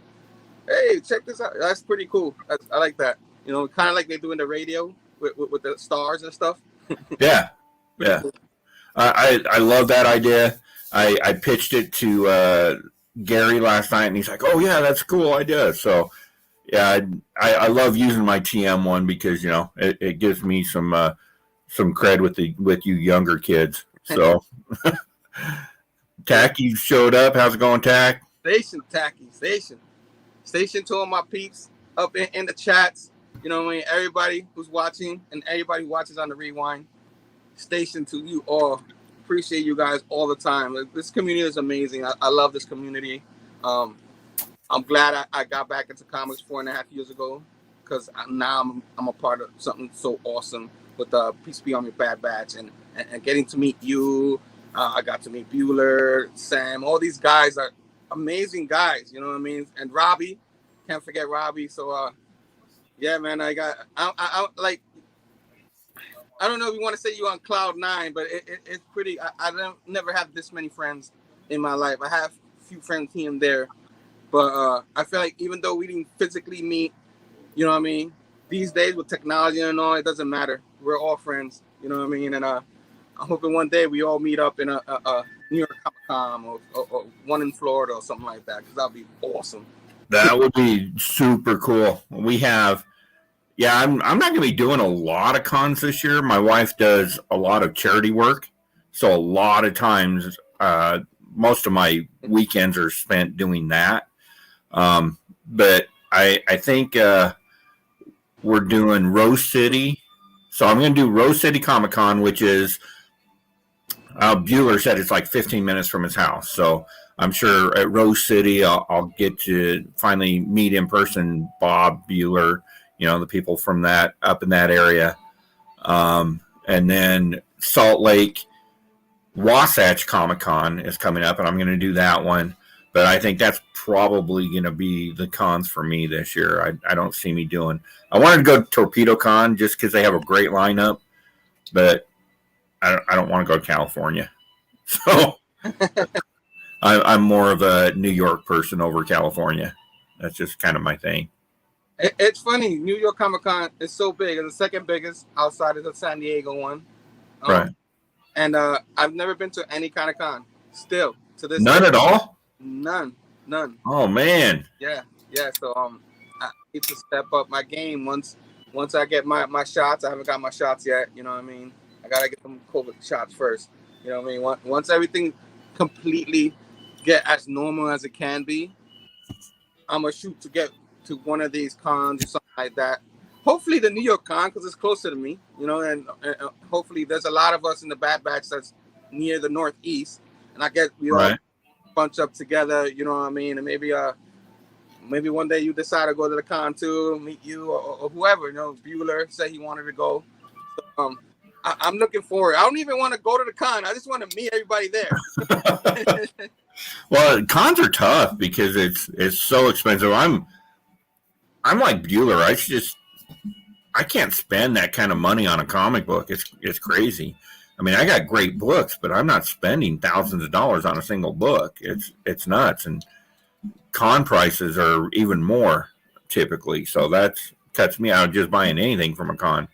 Hey, check this out. That's pretty cool. I like that. Kind of like they do in the radio with the stars and stuff. Yeah. Cool. I love that idea. I pitched it to Gary last night, and he's like, "Oh yeah, that's a cool idea." So yeah, I love using my TM one because it gives me some cred with you younger kids. So Tacky showed up. How's it going, Tack? Tacky station to all my peeps up in the chats. Everybody who's watching and everybody who watches on the rewind. Station to you all. Appreciate you guys all the time. This community is amazing. I love this community. I'm glad I got back into comics 4.5 years ago because now I'm a part of something so awesome with Peace Be On Your Bad Batch and getting to meet you. I got to meet Bueller, Sam. All these guys are amazing guys, you know what I mean? And Robbie, can't forget Robbie. So Yeah, man. I like. I don't know if you want to say you on cloud nine, but it's pretty. I don't never have this many friends in my life. I have a few friends here and there, but I feel like even though we didn't physically meet, you know what I mean. These days with technology and all, it doesn't matter. We're all friends, you know what I mean. And I'm hoping one day we all meet up in a New York Comic Con or one in Florida or something like that, because that'd be awesome. That would be super cool. We have, yeah, I'm not going to be doing a lot of cons this year. My wife does a lot of charity work, so a lot of times, most of my weekends are spent doing that. But I think we're doing Rose City, so I'm going to do Rose City Comic Con, which is Bueller said it's like 15 minutes from his house, so I'm sure at Rose City I'll get to finally meet in person Bob Bueller, the people from that up in that area. And then Salt Lake Wasatch Comic Con is coming up, and I'm going to do that one. But I think that's probably going to be the cons for me this year. I don't see me doing. I wanted to go to Torpedo Con just because they have a great lineup, but I don't want to go to California. So I'm more of a New York person over California. That's just kind of my thing. It's funny. New York Comic Con is so big. It's the second biggest outside of the San Diego one. Right. And I've never been to any kind of con. Still to this None day. at all? None. Oh man. Yeah. So I need to step up my game once I get my shots. I haven't got my shots yet. You know what I mean? I gotta get some COVID shots first. You know what I mean? Once everything completely get as normal as it can be, I'm gonna shoot to get to one of these cons or something like that. Hopefully the New York con, because it's closer to me, and hopefully there's a lot of us in the Bad Batch that's near the Northeast, and I guess we all bunch up together, you know what I mean, and maybe one day you decide to go to the con too, meet you or whoever, Bueller said he wanted to go. So, I'm looking forward. I don't even want to go to the con. I just want to meet everybody there. Well, cons are tough because it's so expensive. I'm like Bueller. I can't spend that kind of money on a comic book. It's crazy. I mean, I got great books, but I'm not spending thousands of dollars on a single book. It's nuts, and con prices are even more typically. So that cuts me out of just buying anything from a con.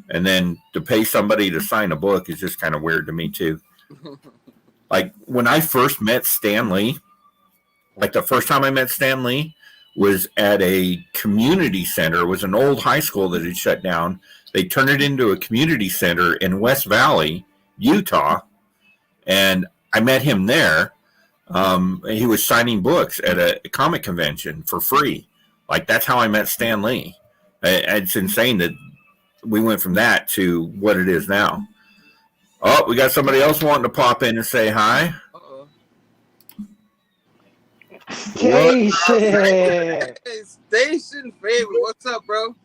And then to pay somebody to sign a book is just kind of weird to me too. Like when I first met Stan Lee, like the first time I met Stan Lee was at a community center. It was an old high school that had shut down. They turned it into a community center in West Valley, Utah. And I met him there. He was signing books at a comic convention for free. Like that's how I met Stan Lee. It's insane that we went from that to what it is now. Oh, we got somebody else wanting to pop in and say hi. Uh-oh. Station. Hey, Station favorite. What's up, bro?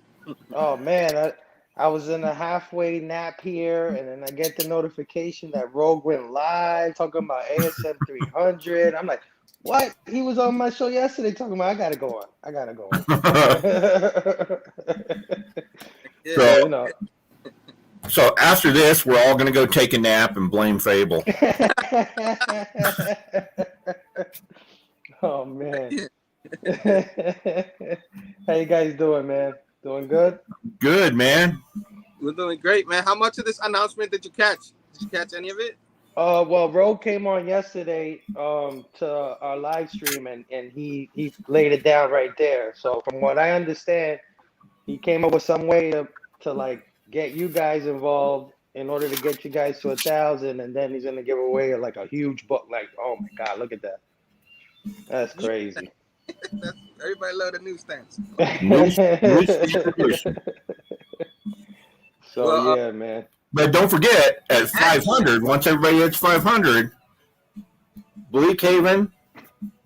Oh man, I was in a halfway nap here, and then I get the notification that Rogue went live talking about ASM 300. I'm like, what? He was on my show yesterday talking about I gotta go on. Yeah. So after this, we're all going to go take a nap and blame Fable. Oh, man. How you guys doing, man? Doing good? Good, man. We're doing great, man. How much of this announcement did you catch? Did you catch any of it? Well, Rogue came on yesterday to our live stream, and he laid it down right there. So from what I understand, he came up with some way to like get you guys involved in order to get you guys to 1,000, and then he's gonna give away like a huge book. Like, oh my God, look at that! That's crazy. Everybody love the newsstands. So yeah, man. But don't forget, at 500, once everybody hits 500, Bleak Haven,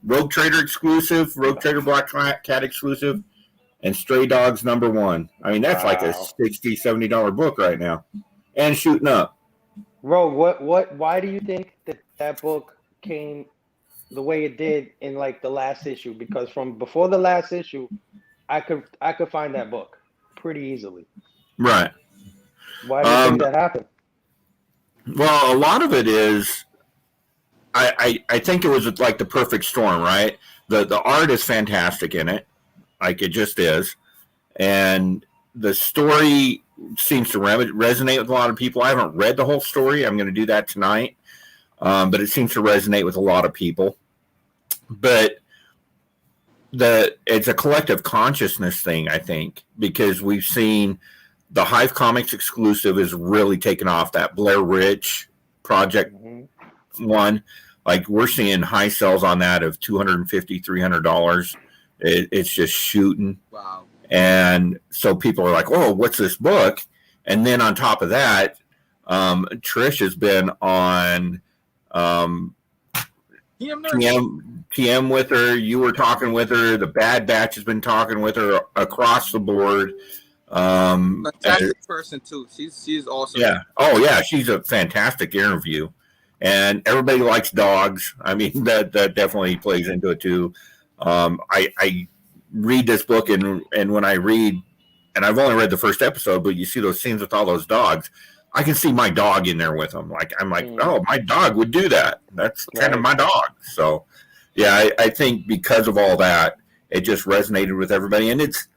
Rogue Trader exclusive, Rogue Trader Black Cat exclusive, and Stray Dogs #1. I mean, that's like a $60, $70 book right now, and shooting up. Rogue, why do you think that book came the way it did in like the last issue? Because from before the last issue, I could find that book pretty easily. Right. Why do you think that happened? Well, a lot of it is, I think it was like the perfect storm, right? The art is fantastic in it, like it just is, and the story seems to resonate with a lot of people. I haven't read the whole story. I'm going to do that tonight, but it seems to resonate with a lot of people. But it's a collective consciousness thing, I think, because we've seen the Hive Comics exclusive is really taken off. That Blair Witch Project one, like we're seeing high sales on that of $250, $300. It's just shooting. Wow. And so people are like, "Oh, what's this book?" And then on top of that, Trish has been on TM with her. You were talking with her. The Bad Batch has been talking with her across the board. Fantastic person too. She's awesome. Yeah. Oh yeah, she's a fantastic interview, and everybody likes dogs. I mean, that definitely plays into it too. I read this book, and when I read, and I've only read the first episode, but you see those scenes with all those dogs. I can see my dog in there with them. Like I'm like, oh, my dog would do that. That's kind of my dog. So, yeah, I think because of all that, it just resonated with everybody, and it's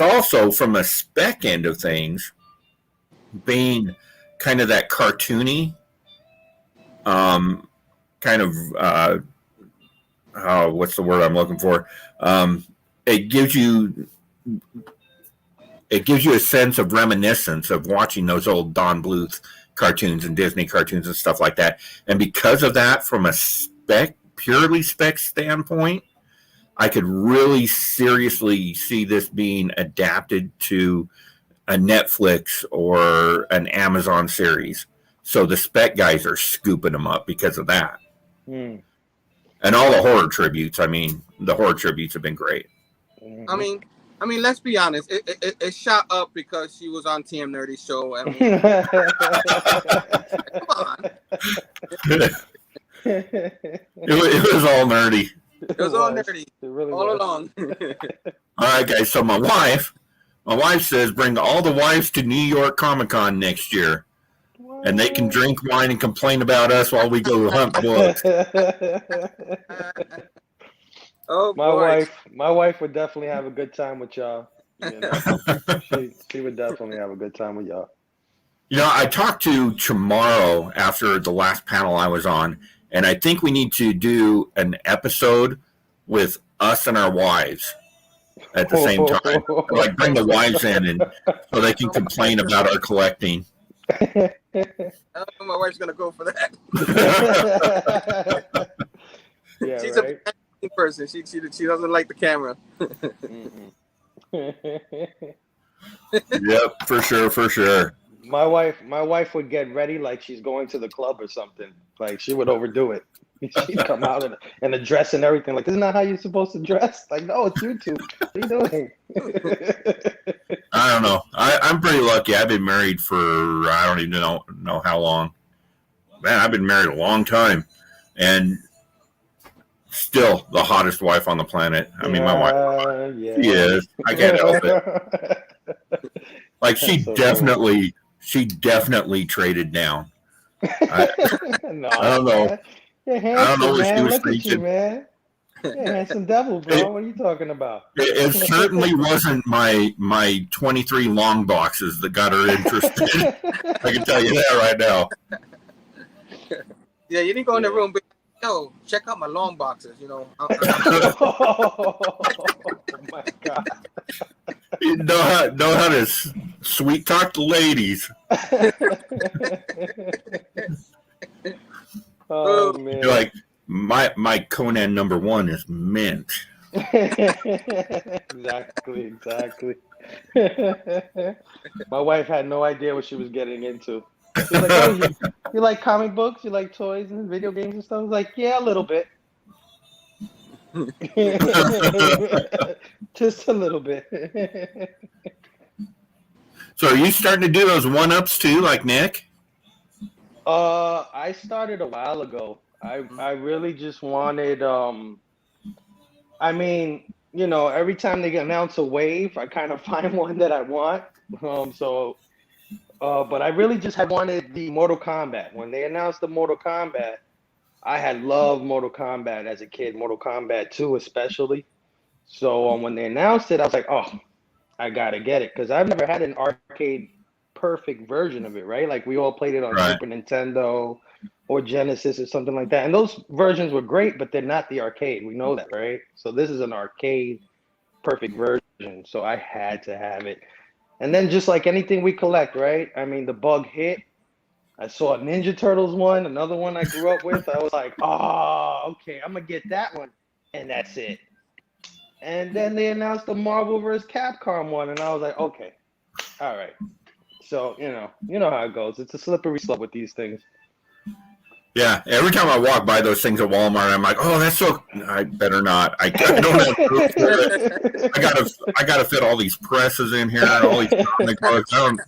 also from a spec end of things, being kind of that cartoony, kind of what's the word I'm looking for? It gives you a sense of reminiscence of watching those old Don Bluth cartoons and Disney cartoons and stuff like that. And because of that, from a purely spec standpoint, I could really seriously see this being adapted to a Netflix or an Amazon series. So the spec guys are scooping them up because of that. And all the horror tributes, the horror tributes have been great. I mean, let's be honest. It shot up because she was on TM Nerdy's show. I mean, come on. It was all nerdy. It was all nerdy. It really all was. along. All right, guys. So my wife says bring all the wives to New York Comic Con next year, and they can drink wine and complain about us while we go hunt books. Oh, my wife would definitely have a good time with y'all. You know? she would definitely have a good time with y'all. You know, I talked to Chamorro after the last panel I was on, and I think we need to do an episode with us and our wives at the same time. Like bring the wives in, and so they can complain about our collecting. I don't know my wife's gonna go for that. Yeah, she's right? a person. She doesn't like the camera. Yep, for sure. My wife would get ready like she's going to the club or something. Like she would overdo it. She'd come out in a dress and everything. Like, isn't that how you're supposed to dress? Like, no, it's YouTube. What are you doing? I don't know. I'm pretty lucky. I've been married for I don't even know how long. Man, I've been married a long time, and still the hottest wife on the planet. I mean, my wife. Yeah. She is. I can't help it. Like she definitely traded down. I don't know. Man. You're handsome, I don't know what man. she was Look thinking. at you, man. You're a handsome devil, bro. What are you talking about? It certainly wasn't my 23 long boxes that got her interested. I can tell you that right now. Yeah, you didn't go in the room, but yo, check out my long boxes. You know. Oh my God. You know how to sweet talk the ladies. Oh man. You're like my Conan #1 is mint. Exactly. My wife had no idea what she was getting into. She was like, "Oh, you like comic books? You like toys and video games and stuff?" I was like, "Yeah, a little bit." Just a little bit. So are you starting to do those 1-ups too, like Nick? I started a while ago. I really just wanted I mean, you know, every time they announce a wave, I kind of find one that I want. But I really just had wanted the Mortal Kombat. When they announced the Mortal Kombat, I had loved Mortal Kombat as a kid, Mortal Kombat 2 especially. So when they announced it, I was like, oh, I gotta get it because I've never had an arcade perfect version of it, right? Like we all played it on Right. Super Nintendo or Genesis or something like that. And those versions were great, but they're not the arcade. We know that, right? So this is an arcade perfect version. So I had to have it. And then just like anything we collect, right? I mean, the bug hit. I saw a Ninja Turtles one, another one I grew up with. I was like, oh, okay, I'm gonna get that one. And that's it. And then they announced the Marvel vs. Capcom one, and I was like, okay, all right. So you know how it goes. It's a slippery slope with these things. Yeah, every time I walk by those things at Walmart, I'm like, "Oh, that's so." I better not. I don't have room for it. I gotta fit all these presses in here and all these comic books. I don't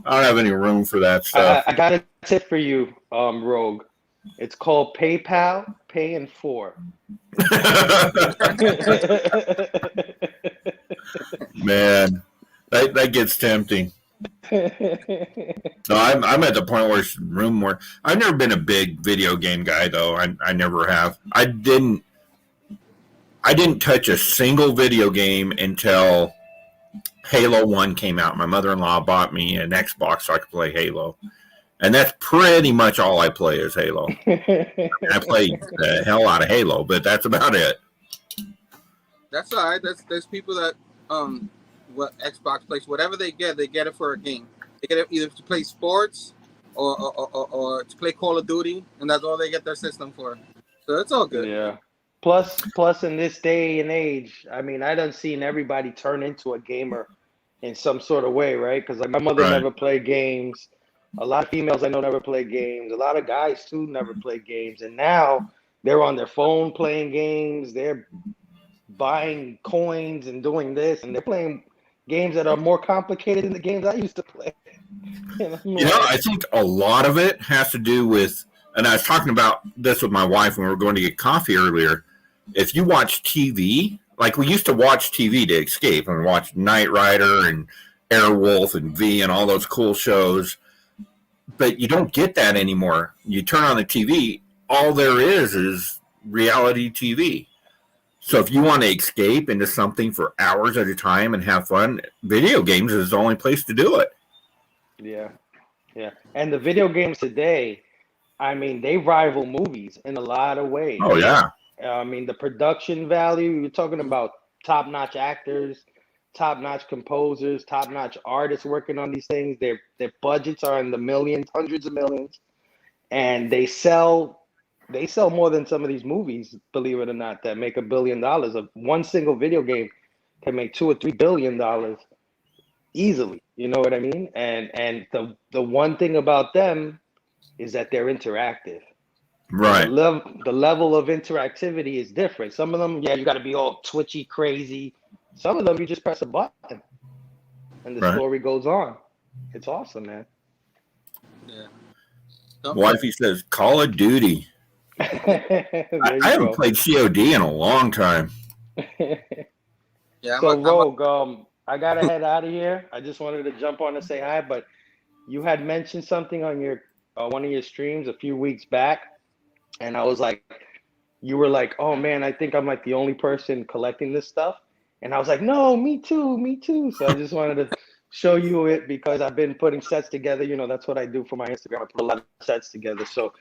have any room for that stuff. I got a tip for you, Rogue. It's called PayPal, Pay in 4. Man, that gets tempting. No, I'm at the point where it's room more. I've never been a big video game guy though. I never have. I didn't touch a single video game until Halo 1 came out. My mother-in-law bought me an Xbox so I could play Halo. And that's pretty much all I play is Halo. I play the hell out of Halo, but that's about it. That's all right. There's people that what Xbox plays, whatever they get it for a game. They get it either to play sports or to play Call of Duty, and that's all they get their system for. So it's all good. Yeah. Plus, in this day and age, I mean, I done seen everybody turn into a gamer in some sort of way, right? Because like my mother never played games. A lot of females I know never play games. A lot of guys too never play games, and now they're on their phone playing games. They're buying coins and doing this, and they're playing games that are more complicated than the games I used to play. I think a lot of it has to do with, and I was talking about this with my wife when we were going to get coffee earlier. If you watch TV, like we used to watch TV to escape and watch Knight Rider and Airwolf and V and all those cool shows, but you don't get that anymore. You turn on the TV, all there is reality TV. So if you want to escape into something for hours at a time and have fun, video games is the only place to do it. Yeah. And the video games today, I mean, they rival movies in a lot of ways. Oh, yeah. I mean, the production value, you're talking about top-notch actors, top-notch composers, top-notch artists working on these things. Their budgets are in the millions, hundreds of millions, and they sell more than some of these movies, believe it or not, that make $1 billion. One single video game can make $2 or $3 billion easily. You know what I mean? And the one thing about them is that they're interactive. Right. The level of interactivity is different. Some of them, you got to be all twitchy, crazy. Some of them, you just press a button, and the story goes on. It's awesome, man. Yeah. Wifey says Call of Duty. I haven't played COD in a long time. Yeah. So Rogue, I gotta head out of here. I just wanted to jump on and say hi, but you had mentioned something on your one of your streams a few weeks back, and I was like, you were like, oh man, I think I'm like the only person collecting this stuff, and I was like, no, me too. So I just wanted to show you it because I've been putting sets together. You know, that's what I do for my Instagram. I put a lot of sets together. So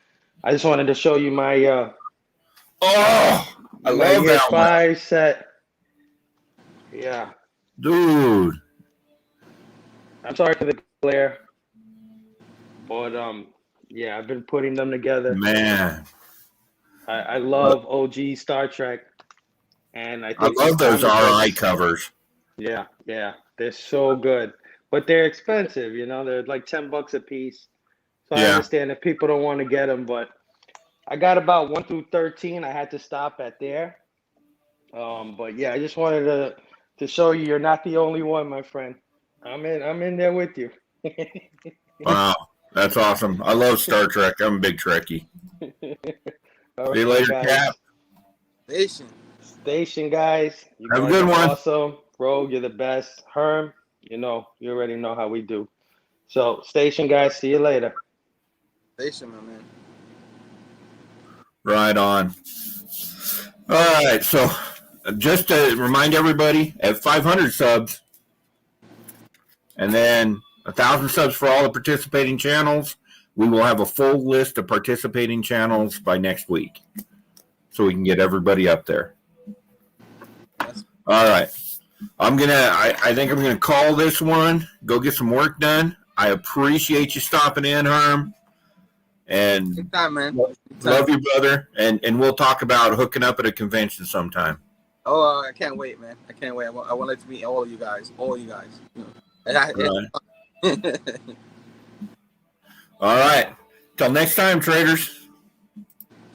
I just wanted to show you my I love that one. Set. Yeah. Dude. I'm sorry for the glare. But yeah, I've been putting them together. Man. I love OG Star Trek. And I love those RI covers. Yeah. They're so good. But they're expensive, you know, they're like $10 a piece. So I understand if people don't want to get them, but I got about 1 through 13. I had to stop at there. But yeah, I just wanted to show you you're not the only one, my friend. I'm in there with you. Wow, that's awesome. I love Star Trek. I'm a big Trekkie. See you later, Cap. Nation. Station guys, you Have a guys good are one. awesome. Rogue, you're the best. Herm, you already know how we do. So, station guys, see you later. Station, my man. Right on. All right. So just to remind everybody, at 500 subs, and then 1,000 subs for all the participating channels, we will have a full list of participating channels by next week, so we can get everybody up there. Yes. All right. I think I'm gonna call this one. Go get some work done. I appreciate you stopping in, Herm. And Anytime, man. love you, brother. And we'll talk about hooking up at a convention sometime. Oh, I can't wait, man. I can't wait. I want it to meet all of you guys. All you guys. Right. All right. Till next time, traders.